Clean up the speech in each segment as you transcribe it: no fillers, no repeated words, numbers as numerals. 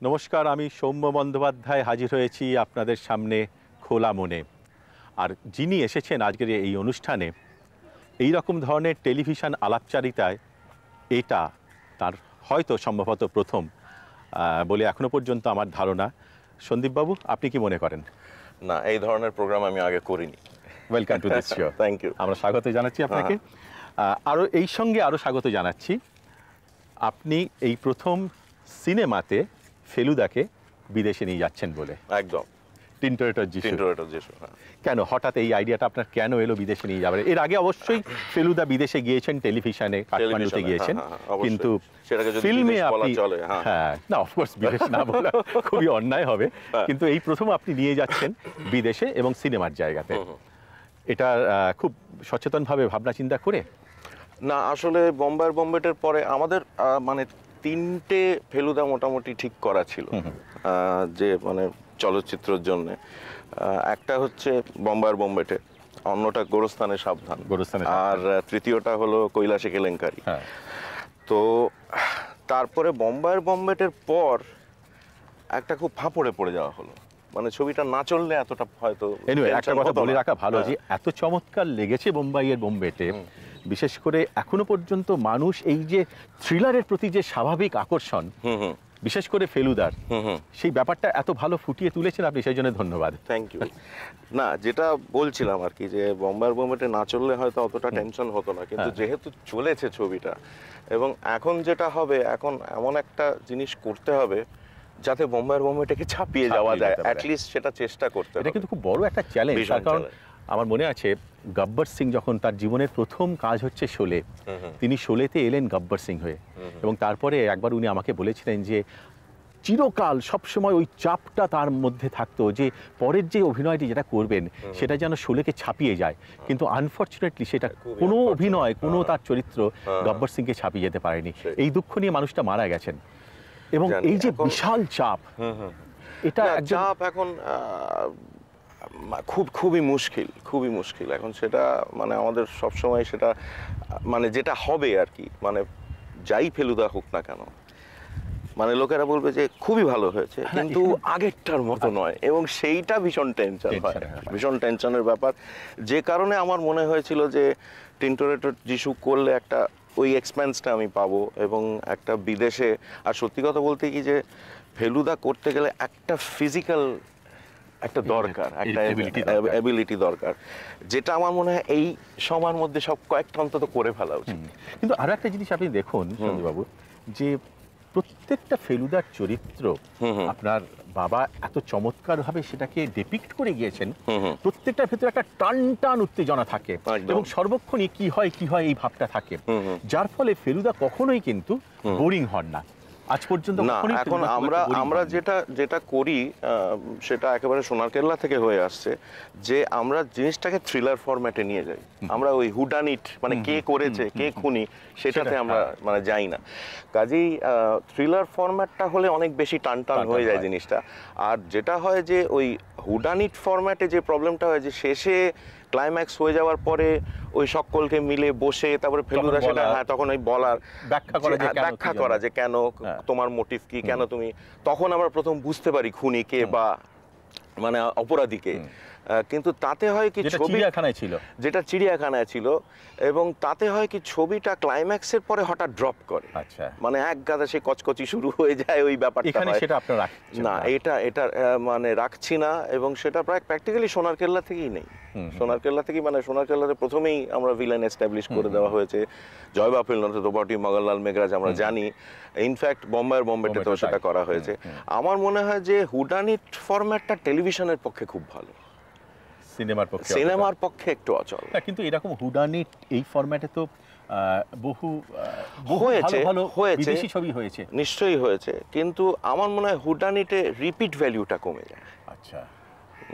নমস্কার, আমি সৌম্য বন্দ্যোপাধ্যায় হাজির হয়েছি আপনাদের সামনে খোলা মনে। আর যিনি এসেছেন আজকের এই অনুষ্ঠানে এই রকম ধরনের টেলিভিশন আলাপচারিতায় এটা তার হয়তো সম্ভবত প্রথম বলে এখনো পর্যন্ত আমার ধারণা। সন্দীপবাবু, আপনি কি মনে করেন? না, এই ধরনের প্রোগ্রাম আমি আগে করিনি। Welcome to this show. Thank you. আমরা স্বাগত জানাচ্ছি আপনাকে। আরও এই সঙ্গে আরও স্বাগত জানাচ্ছি, আপনি এই প্রথম সিনেমাতে ফেলুদাকে বিদেশে নিয়ে যাচ্ছেন বলে। একদম। টিনটোরেটর যিশু। হ্যাঁ। কেন হঠাৎ এই আইডিয়াটা আপনার কেন এলো বিদেশে নিয়ে যাবেন? এর আগে অবশ্যই ফেলুদা বিদেশে গিয়েছেন, টেলিভিশনে কাঠমান্ডুতে গিয়েছেন, কিন্তু ফিল্মে আপনি না, অফকোর্স বিদেশ না বলা খুবই অন্যায় হবে, কিন্তু এই প্রথম আপনি নিয়ে যাচ্ছেন বিদেশে এবং সিনেমার জায়গাতে। এটা খুব সচেতনভাবে ভাবনা চিন্তা করে? না, আসলে বোম্বেটের পরে আমাদের মানে তিনটে ফেলুদা মোটামুটি ঠিক করা ছিল, যে মানে চলচ্চিত্রের জন্য। একটা হচ্ছে বোম্বেটে, অন্যটা গোরস্থানে সাবধান, আর তৃতীয়টা হলো কৈলাসে কেলেঙ্কারি। তো তারপরে বোম্বেটের পর একটা খুব ফাঁপড়ে পড়ে যাওয়া হলো, মানে ছবিটা না চললে এতটা হয়তো। একটা কথা বলে রাখা ভালো, যে এত চমৎকার লেগেছে বোম্বেটে, বিশেষ করে এখনো পর্যন্ত মানুষ এই যে থ্রিলারের প্রতি যে স্বাভাবিক আকর্ষণ, বিশেষ করে ফেলুদার, সেই ব্যাপারটা এত ভালো ফুটিয়ে তুলেছেন আপনি, সেই জন্য ধন্যবাদ। Thank you. না, যেটা বলছিলাম আর কি, যে বোম্বেটে না চললে হয়তো অতটা টেনশন হতো না, কিন্তু যেহেতু চলেছে ছবিটা, এবং এখন যেটা হবে, এখন এমন একটা জিনিস করতে হবে যাতে বোম্বেটাকে ছাপিয়ে যাওয়া যায়, অ্যাটলিস্ট সেটা চেষ্টা করতে হবে। এটা কিন্তু খুব বড় একটা চ্যালেঞ্জ, কারণ আমার মনে আছে গব্বর সিং যখন তার জীবনের প্রথম কাজ হচ্ছে শোলে, তিনি শোলেতে এলেন গব্বর সিং হয়ে, এবং তারপরে একবার উনি আমাকে বলেছিলেন যে চিরকাল সবসময় ওই চাপটা তার মধ্যে থাকতো, যে পরের যে অভিনয়টি যেটা করবেন সেটা যেন শোলেকে ছাপিয়ে যায়, কিন্তু আনফর্চুনেটলি সেটা কোনো অভিনয়, কোনো তার চরিত্র গব্বর সিংকে ছাপিয়ে যেতে পারেনি। এই দুঃখ নিয়ে মানুষটা মারা গেছেন, এবং এই যে বিশাল চাপ, এটা চাপ এখন খুবই মুশকিল এখন সেটা, মানে আমাদের সবসময় সেটা, মানে যেটা হবে আর কি, মানে যাই ফেলুদা হোক না কেন, মানে লোকেরা বলবে যে খুবই ভালো হয়েছে, কিন্তু আগেরটার মতো নয়, এবং সেইটা ভীষণ টেনশন হয়, ভীষণ টেনশনের ব্যাপার। যে কারণে আমার মনে হয়েছিল যে টিনটোরেটর যিশু করলে একটা ওই এক্সপেন্সটা আমি পাবো, এবং একটা বিদেশে, আর সত্যি কথা বলতে কি, যে ফেলুদা করতে গেলে একটা ফিজিক্যাল একটা দরকার, একটা এবিলিটি দরকার, যেটা আমার মনে হয় এই সময়ের মধ্যে সব কয়েকটা অন্তত করে ফেলা উচিত। কিন্তু আরো একটা জিনিস আপনি দেখুন সঞ্জয়বাবু, যে প্রত্যেকটা ফেলুদার চরিত্র আপনার বাবা এত চমৎকার ভাবে সেটাকে ডিপিক্ট করে গিয়েছেন, প্রত্যেকটার ভেতরে একটা টান উত্তেজনা থাকে, এবং সর্বক্ষণই কি হয় এই ভাবটা থাকে, যার ফলে ফেলুদা কখনোই কিন্তু বোরিং হন না আজ পর্যন্ত। না, এখন আমরা যেটা করি সেটা একেবারে সোনার কেল্লা থেকে হয়ে আসছে, যে আমরা জিনিসটাকে থ্রিলার ফরম্যাটে নিয়ে যাই। আমরা ওই হুডানিট, মানে কে করেছে, কে খুনি, সেটাতে আমরা মানে যাই না। কাজেই থ্রিলার ফরম্যাটটা হলে অনেক বেশি টান হয়ে যায় জিনিসটা। আর যেটা হয় যে ওই হুডানিট ফরম্যাটে যে প্রবলেমটা হয়, যে শেষে ক্লাইম্যাক্স হয়ে যাওয়ার পরে ওই সকলকে মিলে বসে তারপরে ফেলুদা সেটা, তখন ওই বলার ব্যাখ্যা করা যে কেন, তোমার মোটিভ কি, কেন তুমি, তখন আমরা প্রথম বুঝতে পারি খুনি কে বা মানে অপরাধী কে। কিন্তু তাতে হয় কি, যেটা চিড়িয়াখানায় ছিল, এবং তাতে হয় কি, ছবিটা ক্লাইম্যাক্সের পরে হঠাৎ ড্রপ করে, মানে এক গাদা সে কচকচি শুরু হয়ে যায়, ওই ব্যাপারটা না, এটা মানে রাখছি না, এবং সেটা প্রায় প্র্যাকটিক্যালি সোনার কেল্লা থেকেই নেই। সোনার কেল্লা থেকেই, মানে সোনার কেল্লাতে প্রথমেই আমরা ভিলেন এস্টাবলিশ করে দেওয়া হয়েছে, জয় বাফেল নথে দোপাটি মগনলাল মেঘরাজ আমরা জানি, ইনফ্যাক্ট বোম্বেটেও সেটা করা হয়েছে। আমার মনে হয় যে হুডানিট ফরম্যাটটা টেলিভিশনের পক্ষে খুব ভালো, সিনেমার পক্ষে একটু অচল। কিন্তু এরকম হুডানিট এই ফরম্যাটে তো বহু বিদেশি ছবি হয়েছে, নিশ্চয়ই হয়েছে, কিন্তু আমার মনে হয় হুডানিটে রিপিট ভ্যালুটা কমে যায়। আচ্ছা,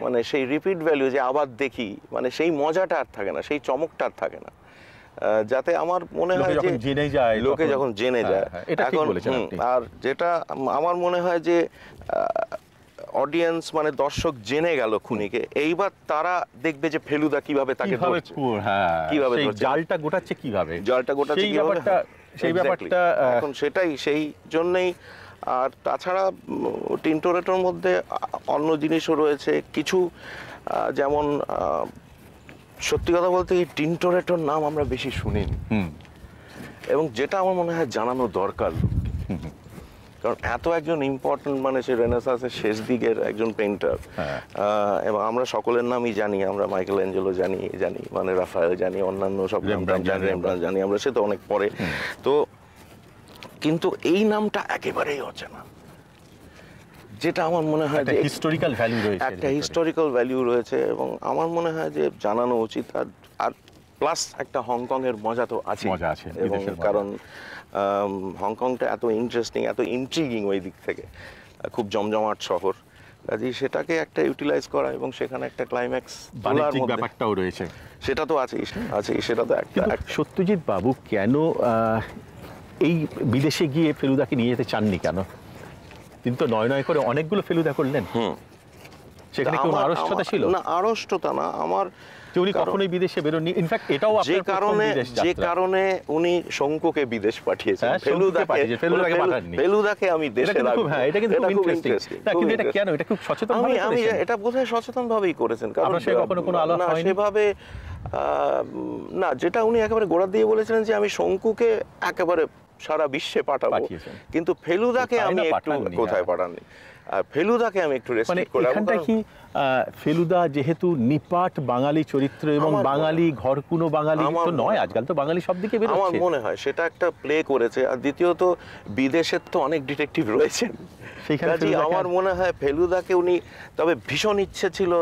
মানে সেই রিপিট ভ্যালু, যে আবার দেখি, মানে সেই মজাটা আর থাকে না, সেই চমকটা আর থাকে না, যাতে আমার মনে হয় যে লোকে যখন জেনে যায় এখন। আর যেটা আমার মনে হয় যে অডিয়েন্স, মানে দর্শক জেনে গেল খুনিকে, এইবার তারা দেখবে যে ফেলুদা কিভাবে তাকে ধরছে, কিভাবে জালটা গোটাচ্ছে, কিভাবে সেই ব্যাপারটা এখন সেটাই, সেই জন্যই আর তাছাড়া টিন্টোরেটোর মধ্যে অন্য জিনিসও রয়েছে কিছু, যেমন সত্যি কথা বলতে এই টিন্টোরেটোর নাম আমরা বেশি শুনিনি, এবং যেটা আমার মনে হয় জানানো দরকার, কারণ এত একজন ইম্পর্টেন্ট, মানে সে রেনেসাঁসের শেষ দিকের একজন পেইন্টার, এবং আমরা সকলের নামই জানি, আমরা মাইকেল অ্যাঞ্জেলো জানি মানে রাফায়েল জানি, অন্যান্য সব রেমব্রান্ডট জানি আমরা, সে তো অনেক পরে। তো কিন্তু এই নামটা একেবারেই অচেনা, যেটা আমার মনে হয় যে হিস্টোরিক্যাল ভ্যালু রয়েছে, একটা হিস্টোরিক্যাল ভ্যালু রয়েছে, এবং আমার মনে হয় যে জানানো উচিত। আর প্লাস একটা হংকং এর মজা তো আছে, এবং কারণ হংকংটা এত ইন্টারেস্টিং, এত ইন্ট্রিগিং ওই দিক থেকে, খুব জমজমাট শহর, কাজেই সেটাকে একটা ইউটিলাইজ করা এবং সেখানে একটা ক্লাইম্যাক্স বাণিজ্যিক ব্যাপারটাও রয়েছে, সেটা তো আছেই, সেটা তো একটা। সত্যজিৎ বাবু কেন এই বিদেশে গিয়ে ফেলুদাকে নিয়ে যেতে চাননি কেন? তিনি তো নয় করে অনেকগুলো ফেলুদা করলেন, সেখানে কোনো আড়ষ্টতা ছিল না? আড়ষ্টতা না, আমার উনি কখনোই বিদেশে বেরোননি। ইনফ্যাক্ট এটাও যে কারণে উনি শঙ্কুকে বিদেশ পাঠিয়েছেন, ফেলুদাকে আমি দেশে রাখবো। হ্যাঁ, এটা কিন্তু খুব ইন্টারেস্টিং। কিন্তু এটা কেন? এটা খুব সচেতন ভাবে আমি এটা বোধহয় সচেতন ভাবেই করেছেন, কারণ সে কখনো কোনো আলাপ হয়নি সেভাবে না। যেটা উনি একেবারে গোড়া দিয়ে বলেছিলেন যে আমি শঙ্কুকে একেবারে সারা বিশ্বে পাঠাবো, কিন্তু ফেলুদাকে আমি একটু কোথায় পাঠাননি, ফেলুদাকে আমি একটু রেস্ট্রিক্ট করলাম। এখানটা কি ফেলুদা যেহেতু নিপাট বাঙালি চরিত্র এবং বাঙালি ঘরকুনো বাঙালি তো নয়, আজকাল তো বাঙালি সব দিকে বেরোচ্ছে, আমার মনে হয় সেটা একটা প্লে করেছে। আর দ্বিতীয়ত বিদেশের তো অনেক ডিটেকটিভ রয়েছেন, সেখানে আমার মনে হয় ফেলুদাকে উনি, তবে ভীষণ ইচ্ছে ছিল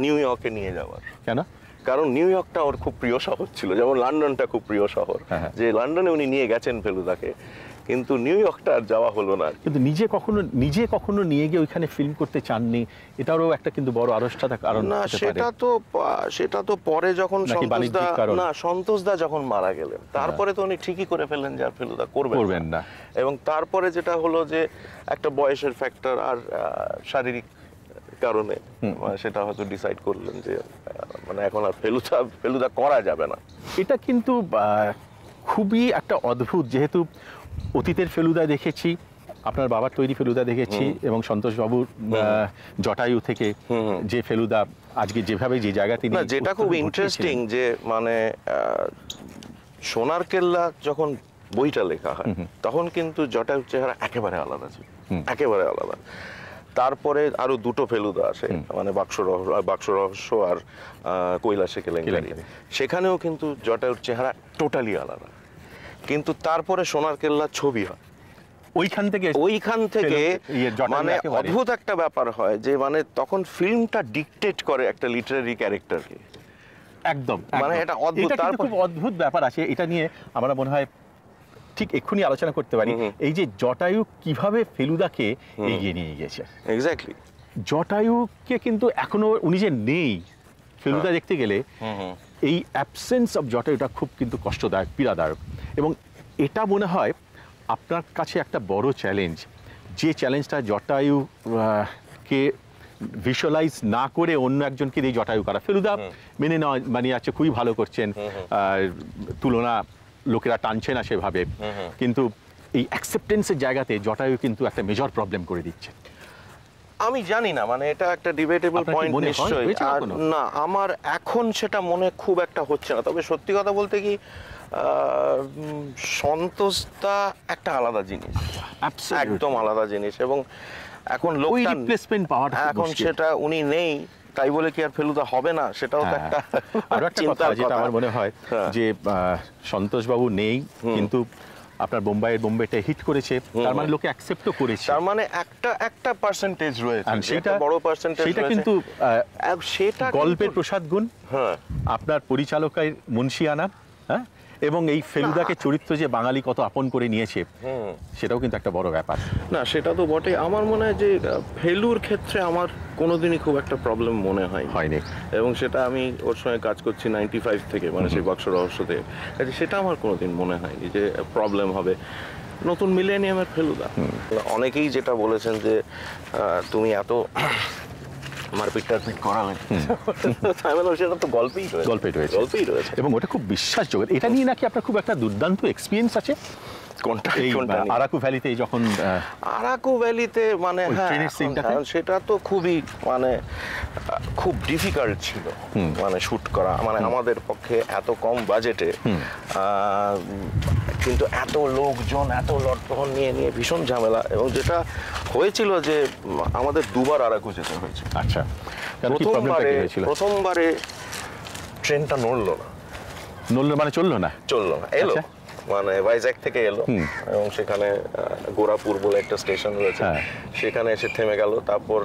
নিউ ইয়র্কে নিয়ে যাওয়ার। কেন? কারণ নিউ ইয়র্কটা ওর খুব প্রিয় শহর ছিল, যেমন লন্ডনটা খুব প্রিয় শহর, যে লন্ডনে উনি নিয়ে গেছেন ফেলুদাকে, কিন্তু নিউ ইয়র্কটা আর যাওয়া হলো না। কিন্তু নিজে কখনো নিয়ে গিয়ে ওইখানে ফিল্ম করতে চাননি, এটারও একটা কিন্তু বড় আড়ষ্টতা কারণ না। সেটা তো পরে যখন সন্তোষদা যখন মারা গেলেন, তারপরে তো উনি ঠিকই করে ফেললেন যে আর ফেলুদা করবেন না, এবং তারপরে যেটা হলো যে একটা বয়সের ফ্যাক্টর আর শারীরিক কারণে সেটা হয়তো ডিসাইড করলেন যে মানে এখন আর ফেলুদা করা যাবে না। এটা কিন্তু খুবই একটা অদ্ভুত, যেহেতু অতীতের ফেলুদা দেখেছি, আপনার বাবার তৈরি ফেলুদা দেখেছি, এবং সন্তোষবাবুর জটায়ু থেকে যে ফেলুদা আজকে যেভাবে যে জায়গা তিনি, যেটা খুব ইন্টারেস্টিং যে মানে সোনার কেল্লা যখন বইটা লেখা হয় তখন কিন্তু জটায়ুর চেহারা একেবারে আলাদা ছিল, একেবারে আলাদা। তারপরে আরো দুটো ফেলুদা আসে, মানে বাক্স রহস্য আর কৈলাসে কেলেঙ্কারি, সেখানেও কিন্তু জটায়ুর চেহারা টোটালি আলাদা। কিন্তু তারপরে সোনার কেল্লার ছবি হয়, ওইখান থেকে মানে অদ্ভুত একটা ব্যাপার হয় যে মানে তখন ফিল্মটা ডিকটেট করে একটা লিটারারি ক্যারেক্টারকে, একদম মানে এটা অদ্ভুত। তার খুব অদ্ভুত ব্যাপার আছে, এটা নিয়ে আমরা মনে হয় ঠিক এক্ষুনি আলোচনা করতে পারি। এই যে জটায়ু কিভাবে ফেলুদাকে এগিয়ে নিয়ে গেছে, এক্স্যাক্টলি। জটায়ুকে কিন্তু এখনো উনি যে নেই ফেলুদা দেখতে গেলে, এই অ্যাবসেন্স অফ জটায়ুটা খুব কিন্তু কষ্টদায়ক, পীড়াদায়ক, এবং এটা মনে হয় আপনার কাছে একটা বড় চ্যালেঞ্জ, যে চ্যালেঞ্জটা জটায়ুকে ভিজুয়ালাইজ না করে অন্য একজনকে দিয়ে জটায়ু করা। ফেলুদা মেনে নেওয়া মানে আছে, খুবই ভালো করছেন, তুলনা লোকেরা টানছে না সেভাবে, কিন্তু এই অ্যাকসেপ্টেন্সের জায়গাতে জটায়ু কিন্তু একটা মেজর প্রবলেম করে দিচ্ছে। আমি জানি না, মানে এটা একটা ডিবেটেবল পয়েন্ট নিশ্চয়ই। না, আমার এখন সেটা মনে খুব একটা হচ্ছে না। তবে সত্যি কথা বলতে কি, সন্তোষদা একটা আলাদা জিনিস, একদম আলাদা জিনিস, এবং এখন লোকটা রিপ্লেসমেন্ট পাওয়াটা এখন সেটা উনি নেই, তাই বলে কি আর ফেলুদা হবে না, সেটাও তো একটা আরো একটা কথা যেটা আমার মনে হয় যে সন্তোষবাবু নেই, কিন্তু আপনার বোম্বাইটা হিট করেছে, তার মানে লোকে অ্যাকসেপ্টও করেছে, তার মানে একটা পার্সেন্টেজ রয়েছে, সেটা বড় পার্সেন্টেজ, সেটা কিন্তু সেটা গল্পের প্রসাদ গুণ, আপনার পরিচালকের মুন্সিয়ানা, হ্যাঁ, এবং এই ফেলুদাকে চরিত্র যে বাঙালি কত আপন করে নিয়েছে, সেটাও কিন্তু একটা বড় ব্যাপার। না, সেটা তো বটে। আমার মনে হয় যে ফেলুর ক্ষেত্রে আমার কোনোদিনই খুব একটা প্রবলেম মনে হয়নি, এবং সেটা আমি ওর সঙ্গে কাজ করছি 95 থেকে, মানে সেই বাক্স রহস্য থেকে, সেটা আমার কোনোদিন মনে হয়নি যে প্রবলেম হবে। নতুন মিলেনিয়ামের ফেলুদা, অনেকেই যেটা বলেছেন যে তুমি এত মারপিট করালেন, সেটা তো গল্পেই রয়েছে, এবং ওটা খুব বিশ্বাসযোগ্য। এটা নিয়ে নাকি আপনার খুব একটা দুর্দান্ত এক্সপিরিয়েন্স আছে, কোনটা এই কোনটা নিয়ে? আরাকু ভ্যালিতে যখন আরাকু ভ্যালিতে মানে ওই হ্যাঁ ট্রেনের সিনটাতে? সেটা তো খুবই মানে খুব ডিফিকাল্ট ছিল মানে শুট করা, মানে আমাদের পক্ষে এত কম বাজেটে কিন্তু এত লোকজন এত লটপহন নিয়ে নিয়ে ভীষণ ঝামেলা, এবং যেটা হয়েছিল যে আমাদের দুবার আরাকু যেতে হয়েছে। আচ্ছা, কেন কি প্রবলেমটা কি হয়েছিল? প্রথমবারে ট্রেনটা নড়লো না। নড়লো মানে চললো না? চললো না, এলো আচ্ছা। মানে ভাইজ্যাক থেকে এলো এবং সেখানে গোরাপুর বলে একটা স্টেশন রয়েছে, সেখানে এসে থেমে গেল। তারপর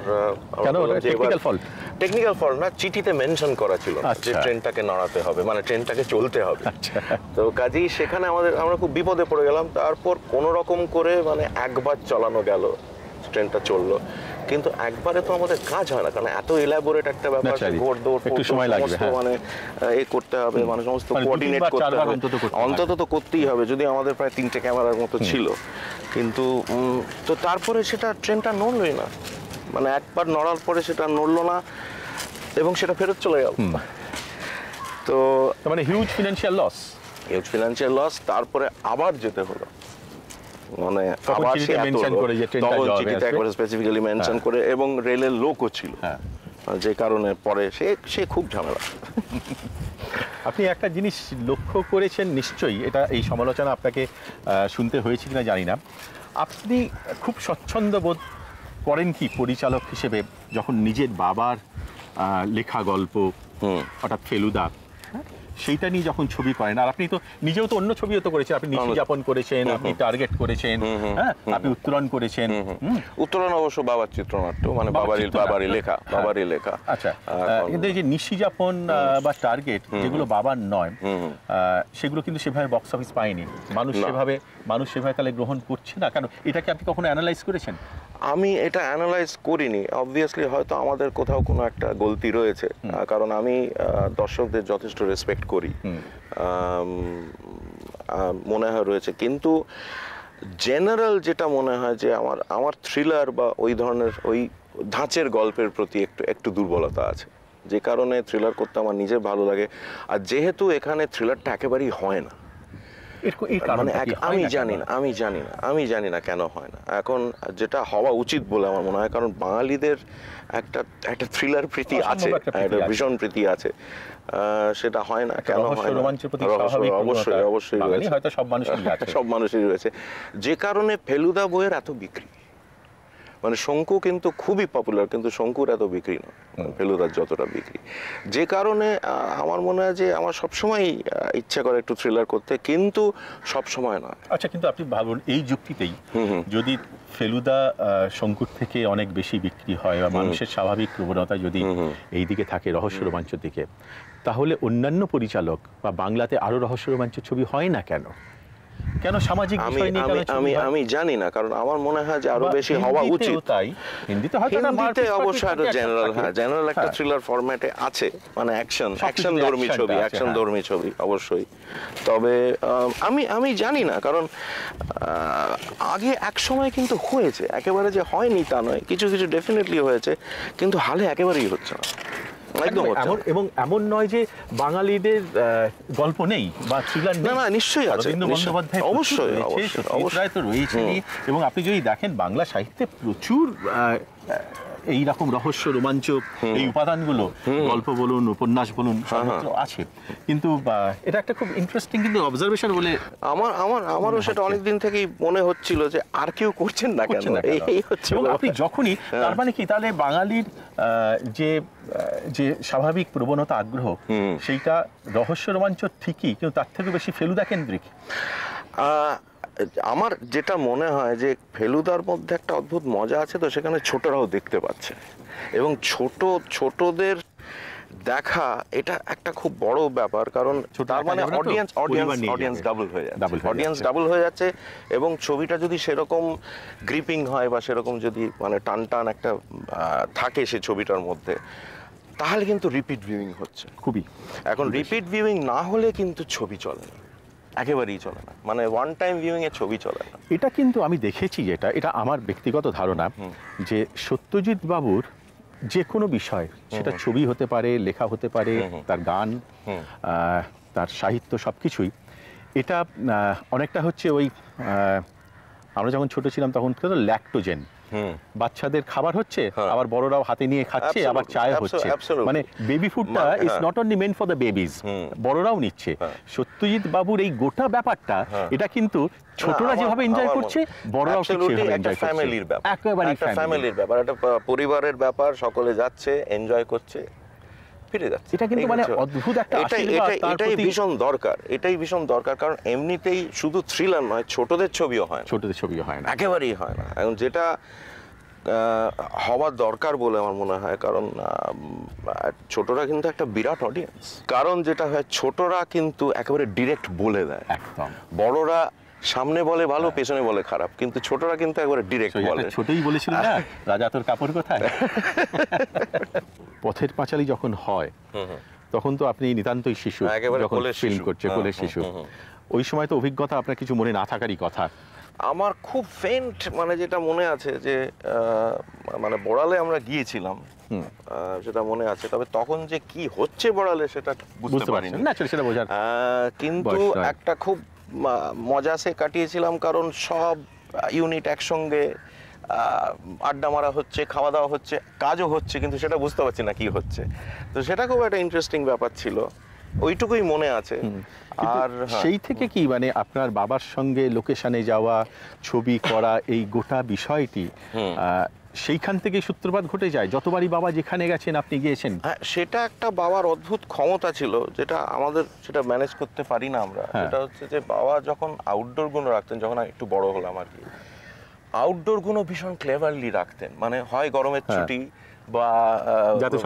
কেন ওটা টেকনিক্যাল ফল্ট? টেকনিক্যাল ফল্ট না, চিঠিতে মেনশন করা ছিল যে আচ্ছা। ট্রেনটাকে নড়াতে হবে, মানে ট্রেনটাকে চলতে হবে। আচ্ছা। তো কাজেই সেখানে আমরা খুব বিপদে পড়ে গেলাম। তারপর কোনো রকম করে মানে একবার চালানো গেল, ট্রেনটা চললো, কিন্তু একবারে তো আমাদের কাজ হয় না, কারণ এত এলাবোরেট একটা ব্যাপার, ঘোড় দৌড় একটু সময় লাগবে, মানে এ করতে হবে, মানে সমস্ত কোঅর্ডিনেট করতে হবে, অন্তত তো করতেই হবে, যদি আমাদের প্রায় 3টে ক্যামেরার মতো ছিল। কিন্তু তো তারপরে সেটা ট্রেনটা নড়লই না, মানে একবার নড়ার পরে সেটা নড়লো না এবং সেটা ফেরত চলে গেল। তো মানে হিউজ ফিনান্সিয়াল লস। তারপরে আবার যেতে হলো, মানে তখন আবার চিঠিতে মেনশন করে যে ট্রেনটা তখন যাবে, চিঠিতে একবারে স্পেসিফিক্যালি মেনশন করে, এবং রেলের লোকও ছিল, যে কারণে পরে সে খুব ঝামেলা। আপনি একটা জিনিস লক্ষ্য করেছেন নিশ্চয়ই, এটা এই সমালোচনা আপনাকে শুনতে হয়েছে কিনা জানি না, আপনি খুব স্বচ্ছন্দ বোধ করেন কি পরিচালক হিসেবে যখন নিজের বাবার লেখা গল্প অর্থাৎ ফেলুদা সেইটা নিয়ে যখন ছবি করেন, আর আপনি তো নিজেও তো অন্য ছবিও তো করেছেন, আপনি নিশি যাপন করেছেন, আপনি টার্গেট করেছেন, হ্যাঁ, আপনি উত্তরণ করেছেন। উত্তরণ অবশ্য বাবার চিত্রনাট্য, মানে বাবারই লেখা। আচ্ছা, কিন্তু এই যে নিশি যাপন বা টার্গেট যেগুলো বাবার নয়, সেগুলো কিন্তু সেভাবে বক্স অফিস পায়নি, মানুষ সেভাবে তাহলে গ্রহণ করছে না কেন? এটাকে আপনি কখনো অ্যানালাইজ করেছেন? আমি এটা অ্যানালাইজ করিনি, অবভিয়াসলি হয়তো আমাদের কোথাও কোনো একটা গলতি রয়েছে, কারণ আমি দর্শকদের যথেষ্ট রেসপেক্ট করি, মনে হয় রয়েছে, কিন্তু জেনারেল যেটা মনে হয় যে আমার থ্রিলার বা ওই ধরনের ওই ধাঁচের গল্পের প্রতি একটু দুর্বলতা আছে, যে কারণে থ্রিলার করতে আমার নিজের ভালো লাগে। আর যেহেতু এখানে থ্রিলারটা একেবারেই হয় না, মানে আমি জানি না কেন হয় না এখন, যেটা হওয়া উচিত বলে আমার মনে হয়, কারণ বাঙালিদের একটা থ্রিলার প্রীতি আছে, একটা ভীষণ প্রীতি আছে, সেটা হয় না কেন হয় না? অবশ্যই রয়েছে, সব মানুষেরই রয়েছে, যে কারণে ফেলুদা বইয়ের এত বিক্রি। মানে শঙ্কু কিন্তু খুবই পপুলার, কিন্তু শঙ্কুর এত বিক্রি নয় ফেলুদার যতটা বিক্রি, যে কারণে আমার মনে হয় যে আমার সবসময় ইচ্ছা করে একটু থ্রিলার করতে, কিন্তু সবসময় নয়। আচ্ছা, কিন্তু আপনি ভাবুন এই যুক্তিতেই যদি ফেলুদা শঙ্কুর থেকে অনেক বেশি বিক্রি হয় বা মানুষের স্বাভাবিক প্রবণতা যদি এই দিকে থাকে, রহস্য রোমাঞ্চের দিকে, তাহলে অন্যান্য পরিচালক বা বাংলাতে আরো রহস্য রোমাঞ্চের ছবি হয় না কেন? কেন সামাজিক বিষয় নিয়ে আমি জানি না, কারণ আমার মনে হয় যে আরো বেশি হওয়া উচিত। তাই হিন্দিতে অবশ্যই আরো জেনারেল একটা থ্রিলার ফরম্যাটে আছে, মানে অ্যাকশন ধর্মী ছবি অবশ্যই। তবে আমি জানি না, কারণ আগে এক সময় কিন্তু হয়েছে, একেবারে যে হয়নি তা নয়, কিছু কিছু ডেফিনেটলি হয়েছে, কিন্তু হালে একেবারেই হচ্ছে না। এবং এমন নয় যে বাঙালিদের গল্প নেই বা থ্রিলার নেই, না নিশ্চয়ই আছে, বন্দ্যোপাধ্যায় অবশ্যই তো রয়েছেনই, এবং আপনি যদি দেখেন বাংলা সাহিত্যে প্রচুর এইরকম রহস্য রোমাঞ্চ এই উপাদানগুলো, গল্প বলুন, উপন্যাস বলুন, সর্বত্র আছে। কিন্তু এটা একটা খুব ইন্টারেস্টিং কিন্তু অবজারভেশন বলে আমারও সেটা অনেকদিন থেকেই মনে হচ্ছিল যে আর কেউ করছেন না কেন, এই হচ্ছে। এবং আপনি যখনই তার মানে কি, তাহলে বাঙালির যে স্বাভাবিক প্রবণতা, আগ্রহ, সেইটা রহস্য রোমাঞ্চ ঠিকই, কিন্তু তার থেকে বেশি ফেলুদা কেন্দ্রিক। আমার যেটা মনে হয় যে ফেলুদার মধ্যে একটা অদ্ভুত মজা আছে, তো সেখানে ছোটরাও দেখতে পাচ্ছে, এবং ছোটদের দেখা এটা একটা খুব বড় ব্যাপার, কারণ তার মানে অডিয়েন্স ডাবল হয়ে যাচ্ছে, এবং ছবিটা যদি সেরকম গ্রিপিং হয় বা সেরকম যদি মানে টান একটা থাকে সে ছবিটার মধ্যে, তাহলে কিন্তু রিপিট ভিউইং হচ্ছে খুবই। এখন রিপিট ভিউইং না হলে কিন্তু ছবি চলে না, একেবারেই চলে না, মানে ওয়ান টাইম ভিউইং এ ছবি চলে না। এটা কিন্তু আমি দেখেছি, এটা আমার ব্যক্তিগত ধারণা, যে সত্যজিৎ বাবুর যে কোনো বিষয়, সেটা ছবি হতে পারে, লেখা হতে পারে, তার গান, তার সাহিত্য, সবকিছুই এটা অনেকটা হচ্ছে ওই আমরা যখন ছোট ছিলাম তখন ল্যাকটোজেন, বাচ্চাদের খাবার হচ্ছে, আবার বড়রাও হাতে নিয়ে খাচ্ছে, আবার চায় হচ্ছে, মানে বেবি ফুডটা is not only meant for the babies, বড়রাও নিচ্ছে। সত্যজিৎ বাবুর এই গোটা ব্যাপারটা এটা কিন্তু ছোটরা যেভাবে এনজয় করছে, বড়রাও সেভাবে এনজয় করছে। ফ্যামিলির ব্যাপার, একেবারে ফ্যামিলির ব্যাপার, একটা পরিবারের ব্যাপার, সকলে যাচ্ছে, এনজয় করছে, ফিরে যাচ্ছে। এটা কিন্তু মানে অদ্ভুত একটা আশীর্বাদ। এটাই ভীষণ দরকার, এটাই ভীষণ দরকার, কারণ এমনিতেই শুধু থ্রিলার নয়, ছোটদের ছবিও হয় না, ছোটদের ছবিও হয় না, একেবারেই হয় না। এখন যেটা হওয়ার দরকার বলে আমার মনে হয়, কারণ ছোটরা কিন্তু একটা বিরাট অডিয়েন্স। কারণ যেটা হয়, ছোটরা কিন্তু একেবারে ডিরেক্ট বলে দেয়, একদম। বড়রা সামনে বলে ভালো, পেছনে বলে খারাপ, কিন্তু ছোটরা কিন্তু একবারে ডিরেক্ট বলে। ছোটই বলেছিল না, রাজা তোর কাপড় কোথায়। পথের পাঁচালী যখন হয় তখন তো আপনি নিতান্তই শিশু, যখন ফিল্ম করছে, কোলের শিশু, ওই সময় তো অভিজ্ঞতা আপনার কিছু মনে না থাকারই কথা। আমার খুব ফেন্ট মানে যেটা মনে আছে যে মানে বড়ালে আমরা গিয়েছিলাম, সেটা মনে আছে, তবে তখন যে কি হচ্ছে বড়ালে সেটা বুঝতে পারিনি, সেটা বোঝার, কিন্তু একটা খুব মজা সে কাটিয়েছিলাম, কারণ সব ইউনিট একসঙ্গে আড্ডা মারা হচ্ছে, খাওয়া দাওয়া হচ্ছে, কাজও হচ্ছে, কিন্তু সেটা বুঝতে পারছি না কি হচ্ছে। তো সেটা খুব একটা ইন্টারেস্টিং ব্যাপার ছিল, ওইটুকুই মনে আছে। আর সেই থেকে কি মানে আপনার বাবার সঙ্গে লোকেশনে যাওয়া, ছবি করা, এই গোটা বিষয়টি সেইখান থেকে সূত্রপাত ঘটে যায়? যতবারই বাবা যেখানে গেছেন আপনি গিয়েছেন? হ্যাঁ, সেটা একটা বাবার অদ্ভুত ক্ষমতা ছিল, যেটা আমাদের সেটা ম্যানেজ করতে পারি না আমরা। সেটা হচ্ছে যে বাবা যখন আউটডোর গুলো রাখতেন, যখন একটু বড় হলাম আর কি, আউটডোর গুলো ভীষণ ক্লেভারলি রাখতেন, মানে হয় গরমের ছুটি বা যাতে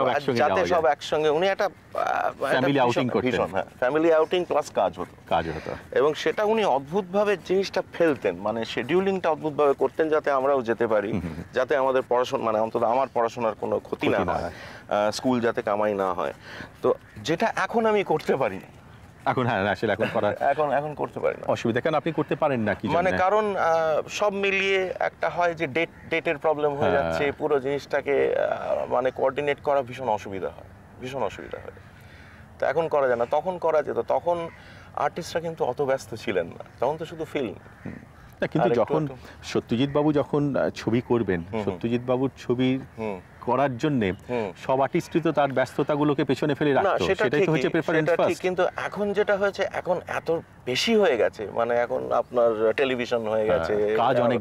সব একসঙ্গে, উনি একটা ফ্যামিলি আউটিং করতেন, ফ্যামিলি আউটিং প্লাস কাজ হতো, এবং সেটা উনি অদ্ভুতভাবে জিনিসটা ফেলতেন, মানে শিডিউলিংটা অদ্ভুতভাবে করতেন, যাতে আমরাও যেতে পারি, যাতে আমাদের পড়াশোনা, মানে অন্তত আমার পড়াশোনার কোনো ক্ষতি না হয়, স্কুল যাতে কামাই না হয়। তো যেটা এখন আমি করতে পারি না, এখন আসলে এখন করতে পারি না। অসুবিধা কেন? আপনি করতে পারেন না কি? মানে কারণ সব মিলিয়ে একটা হয় যে ডেটের প্রবলেম হয়ে যাচ্ছে, পুরো জিনিসটাকে মানে কোঅর্ডিনেট করা ভীষণ অসুবিধা হয়। তো এখন করা যায় না, তখন করা যেত। তখন আর্টিস্টরা কিন্তু অত ব্যস্ত ছিলেন না, তখন তো শুধু ফিল্ম। কিন্তু যখন সত্যজিৎ বাবু যখন ছবি করবেন, সত্যজিৎ বাবুর ছবি করার জন্য সব আর্টিস্টই তো তার ব্যস্ততাগুলোকে পেছনে ফেলে রাখতো, সেটাই তো হচ্ছে প্রেফারেন্স ফার্স্ট। কিন্তু এখন যেটা হয়েছে, এখন এত বেশি হয়ে গেছে, মানে এখন আপনার টেলিভিশন হয়ে গেছে, কাজ অনেক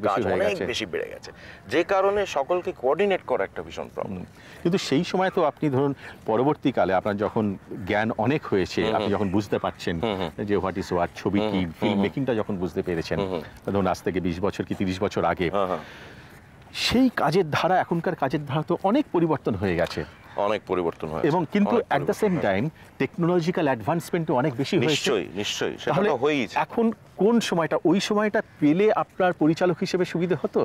বেশি বেড়ে গেছে, যে কারণে সকলকে কোঅর্ডিনেট করা একটা ভীষণ প্রবলেম। কিন্তু সেই সময় তো আপনি ধরুন পরবর্তীকালে আপনার যখন জ্ঞান অনেক হয়েছে, আপনি যখন বুঝতে পারছেন যে হোয়াট ইজ ওয়াট, ছবি কি, ফিল্ম মেকিংটা যখন বুঝতে পেরেছেন, ধরুন আজ থেকে 20 বছর কি 30 বছর আগে, সেই কাজের ধারা, এখনকার কাজের ধারা তো অনেক পরিবর্তন হয়ে গেছে, অনেক পরিবর্তন হয়েছে, এবং কিন্তু at the same time technological অ্যাডভান্সমেন্টও অনেক বেশি হয়েছে। নিশ্চয়ই সেটা তো হয়েছে। এখন কোন সময়টা, ওই সময়টা পেলে আপনার পরিচালক হিসেবে সুবিধা হতো,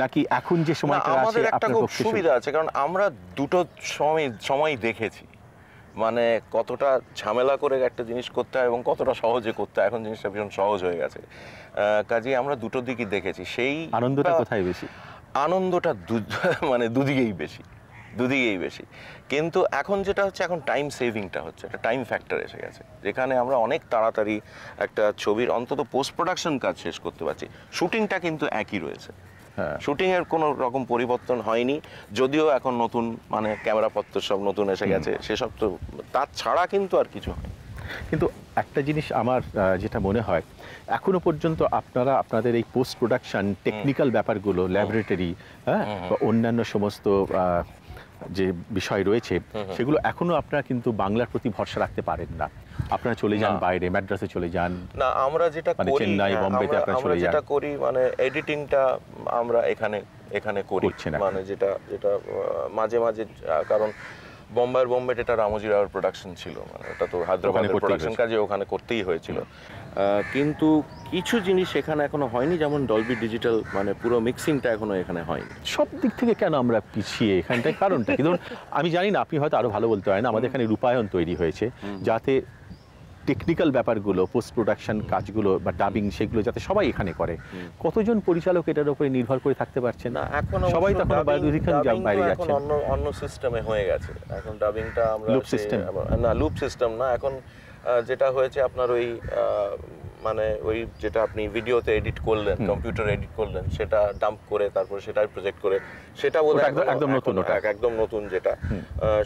নাকি এখন যে সময়টা আছে? আমাদের একটা খুব সুবিধা আছে, কারণ আমরা দুটো সময় দেখেছি, মানে কতটা ঝামেলা করে একটা জিনিস করতে হয় এবং কতটা সহজে করতে হয়। এখন জিনিসটা ভীষণ সহজ হয়ে গেছে, কাজেই আমরা দুটো দিকই দেখেছি। সেই আনন্দটা কোথায় বেশি? আনন্দটা মানে দুদিকেই বেশি। কিন্তু এখন যেটা হচ্ছে, এখন টাইম সেভিংটা হচ্ছে, একটা টাইম ফ্যাক্টর এসে গেছে, যেখানে আমরা অনেক তাড়াতাড়ি একটা ছবির অন্তত পোস্ট প্রোডাকশন কাজ শেষ করতে পারছি। শুটিংটা কিন্তু একই রয়েছে, শুটিং এর কোনো রকম পরিবর্তন হয়নি, যদিও এখন নতুন মানে ক্যামেরাপত্র সব নতুন এসে গেছে, সেসব তো তার ছাড়া কিন্তু আর কিছু হয়। কিন্তু একটা জিনিস আমার যেটা মনে হয়, এখনো পর্যন্ত আপনারা আপনাদের এই পোস্ট প্রোডাকশন টেকনিক্যাল ব্যাপারগুলো, ল্যাবরেটরি বা অন্যান্য সমস্ত যে বিষয় রয়েছে, সেগুলো এখনো আপনারা কিন্তু বাংলার প্রতি ভরসা রাখতে পারেন না। আপনারা চলে যান বাইরে, মাদ্রাসে চলে যান। না, আমরা যেটা করি, চেন্নাই, বোম্বেতে আপনারা চলে যান। যেটা করি মানে এডিটিংটা আমরা এখানে করি, মানে যেটা মাঝে মাঝে, কারণ বোম্বের এটা রামোজি রাওয়ের প্রোডাকশন ছিল, মানে এটা তো হায়দ্রাবাদের প্রোডাকশন কাজে ওখানে করতেই হয়েছিল। কিন্তু কিছু জিনিস এখানে এখনো হয়নি, যেমন ডলবি ডিজিটাল, মানে পুরো মিক্সিংটা এখনো এখানে হয়নি। সব দিক থেকে কেন আমরা পিছিয়ে এখানটায়? কারণটা কি? ধরুন আমি জানি না, আপনি হয়তো আরো ভালো বলতে পারেন, আমাদের এখানে রূপায়ণ তৈরি হয়েছে, যাতে টেকনিক্যাল ব্যাপারগুলো, পোস্ট প্রোডাকশন কাজগুলো বা ডাবিং, সেগুলো যাতে সবাই এখানে করে। কতজন পরিচালক এটার উপরে নির্ভর করে থাকতে পারছেন? না, এখন সবাই তখন বাইরে যাচ্ছে, অন্য সিস্টেমে হয়ে গেছে। এখন ডাবিংটা আমরা লুপ সিস্টেম না, লুপ সিস্টেম না, এখন যেটা হয়েছে আপনার ওই মানে ওই যেটা আপনি ভিডিওতে এডিট করলেন, কম্পিউটার এডিট করলেন, সেটা ডাম্প করে তারপরে সেটাই প্রজেক্ট করে, সেটা বোধহয় একদম নতুন, একদম নতুন যেটা,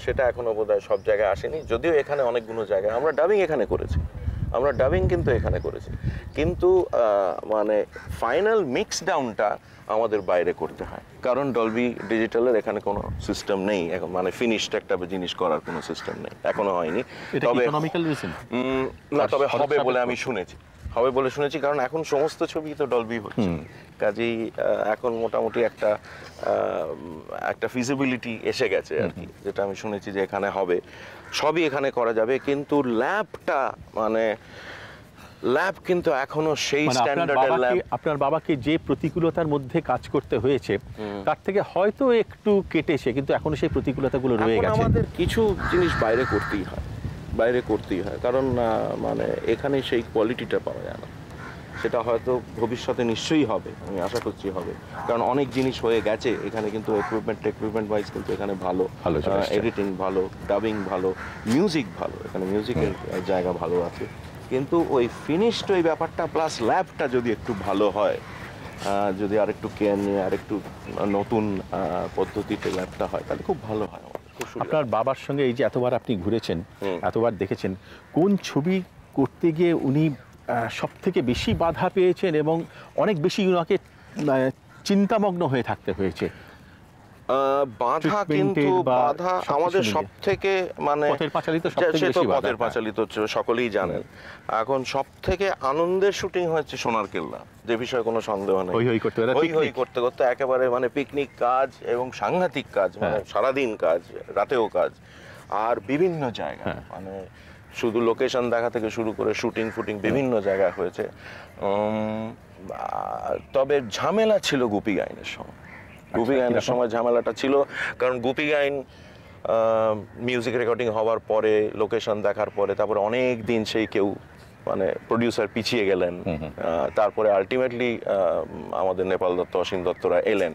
সেটা এখনো বোধহয় সব জায়গায় আসেনি। যদিও এখানে অনেকগুলো জায়গায় আমরা ডাবিং এখানে করেছি, আমরা ডাবিং কিন্তু এখানে করেছি, কিন্তু মানে ফাইনাল মিক্স ডাউনটা আমাদের বাইরে করতে হয়, কারণ ডলবি ডিজিটালের এখানে কোনো সিস্টেম নেই এখন, মানে ফিনিশড একটা জিনিস করার কোনো সিস্টেম নেই, এখনো হয়নি। তবে না, তবে হবে বলে আমি শুনেছি, হবে বলে শুনেছি, কারণ এখন সমস্ত ছবি তো ডলবি হচ্ছে, কাজেই এখন মোটামুটি একটা ফিজিবিলিটি এসে গেছে আর কি, যেটা আমি শুনেছি যে এখানে হবে, সবই এখানে করা যাবে। কিন্তু ল্যাবটা মানে ল্যাব কিন্তু এখনো সেই স্ট্যান্ডার্ডের ল্যাব। আপনার বাবাকে যে প্রতিকূলতার মধ্যে কাজ করতে হয়েছে তার থেকে হয়তো একটু কেটেছে, কিন্তু এখনো সেই প্রতিকূলতাগুলো রয়ে গেছে। আমাদের কিছু জিনিস বাইরে করতেই হয়, কারণ মানে এখানে সেই কোয়ালিটিটা পাওয়া যায় না। সেটা হয়তো ভবিষ্যতে নিশ্চয়ই হবে, আমি আশা করছি হবে, কারণ অনেক জিনিস হয়ে গেছে এখানে, কিন্তু একুইপমেন্ট ওয়াইজ কিন্তু এখানে ভালো, এডিটিং ভালো, ডাবিং ভালো, মিউজিক ভালো, এখানে মিউজিকের জায়গা ভালো আছে, কিন্তু ওই ফিনিশড ওই ব্যাপারটা প্লাস ল্যাবটা যদি একটু ভালো হয়, যদি আরেকটু কেয়ার নিয়ে আরেকটু নতুন পদ্ধতিতে ল্যাবটা হয়, তাহলে খুব ভালো হয়। আপনার বাবার সঙ্গে এই যে এতবার আপনি ঘুরেছেন, এতবার দেখেছেন, কোন ছবি করতে গিয়ে উনি সব থেকে বেশি বাধা পেয়েছেন এবং অনেক বেশি ওনাকে চিন্তামগ্ন হয়ে থাকতে হয়েছে? বাধা আমাদের সব থেকে মানে পথের পাঁচালী তো সকলেই জানেন। এখন সব থেকে আনন্দের শুটিং হচ্ছে সোনার কেল্লা, যে বিষয়ে কোনো সন্দেহ নেই। হই করতে করতে একেবারে মানে পিকনিক কাজ এবং সাংঘাতিক কাজ, মানে সারাদিন কাজ, রাতেও কাজ, আর বিভিন্ন জায়গায় মানে শুধু লোকেশন দেখা থেকে শুরু করে শুটিং বিভিন্ন জায়গায় হয়েছে। তবে ঝামেলা ছিল গুপি গাইনের সময়। গুপি গাইনের সময় ঝামেলাটা ছিল, কারণ গুপি গাইন মিউজিক রেকর্ডিং হওয়ার পরে, লোকেশন দেখার পরে, তারপরে অনেক দিন সেই কেউ মানে প্রডিউসার পিছিয়ে গেলেন, তারপরে আলটিমেটলি আমাদের নেপাল দত্ত, অসীম দত্তরা এলেন,